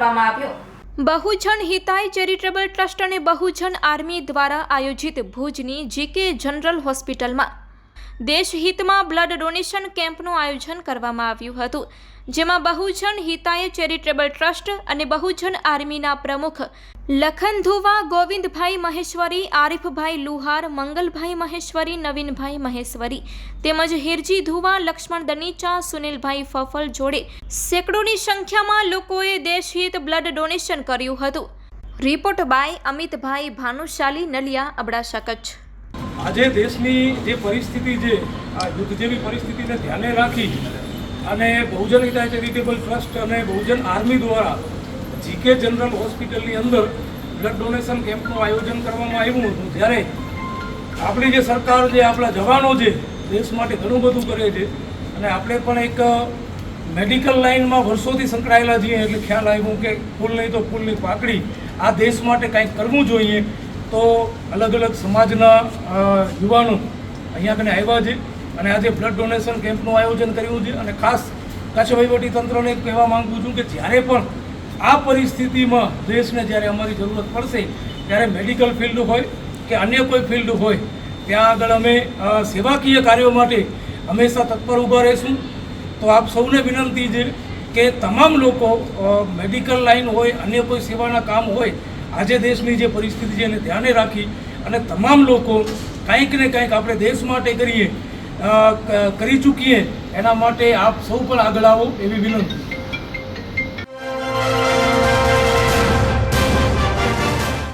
કરવામાં આવ્યો। Bahujan Hitay charitable trust અને બહુજન આર્મી દ્વારા આયોજિત ભુજની જીકે જનરલ હોસ્પિટલમાં દેશહિતમાં બ્લડ ડોનેશન કેમ્પનું આયોજન કરવામાં આવ્યું હતું, જેમાં બહુજન હિતાય ચેરિટેબલ ટ્રસ્ટ અને બહુજન આર્મીના પ્રમુખ લખન ધુવા, ગોવિંદભાઈ મહેશ્વરી, આરિફભાઈ લુહાર, મંગલભાઈ મહેશ્વરી, નવીનભાઈ મહેશ્વરી તેમજ હિરજી ધુવા, લક્ષ્મણ દનીચા, સુનિલભાઈ ફફલ જોડે સેંકડોની સંખ્યામાં લોકોએ દેશહિત બ્લડ ડોનેશન કર્યું હતું। Report by Amitbhai Bhanushali, Naliya, Abdasa, Kutch. આજે દેશની જે પરિસ્થિતિ છે, આ યુદ્ધ જેવી પરિસ્થિતિને ધ્યાને રાખી અને બહુજન હિતાય ચેરિટેબલ ટ્રસ્ટ અને બહુજન આર્મી દ્વારા જીકે જનરલ હોસ્પિટલની અંદર બ્લડ ડોનેશન કેમ્પનું આયોજન કરવામાં આવ્યું હતું। જ્યારે આપણી જે સરકાર છે, આપણા જવાનો છે, દેશ માટે ઘણું બધું કરે છે અને આપણે પણ એક મેડિકલ લાઇનમાં વર્ષોથી સંકળાયેલા છીએ, એટલે ખ્યાલ આવ્યું કે ફૂલ નહીં તો ફૂલની પાકડી, આ દેશ માટે કંઈક કરવું જોઈએ। તો અલગ અલગ સમાજના યુવાનો અહીંયા કને આવ્યા છે અને આજે બ્લડ ડોનેશન કેમ્પનું આયોજન કર્યું છે। અને ખાસ કચ્છ વહીવટીતંત્રને કહેવા માગું છું કે જ્યારે પણ આ પરિસ્થિતિમાં દેશને જ્યારે અમારી જરૂરત પડશે ત્યારે મેડિકલ ફિલ્ડ હોય કે અન્ય કોઈ ફિલ્ડ હોય ત્યાં આગળ અમે સેવાકીય કાર્યો માટે હંમેશા તત્પર ઊભા રહીશું। તો આપ સૌને વિનંતી છે કે તમામ લોકો મેડિકલ લાઇન હોય, અન્ય કોઈ સેવાના કામ હોય, આજે દેશની જે પરિસ્થિતિ છે એને ધ્યાને રાખી અને તમામ લોકો કંઈક ને કંઈક આપણે દેશ માટે કરી ચૂકીએ, એના માટે આપ સૌ પણ આગળ આવો એવી વિનંતી।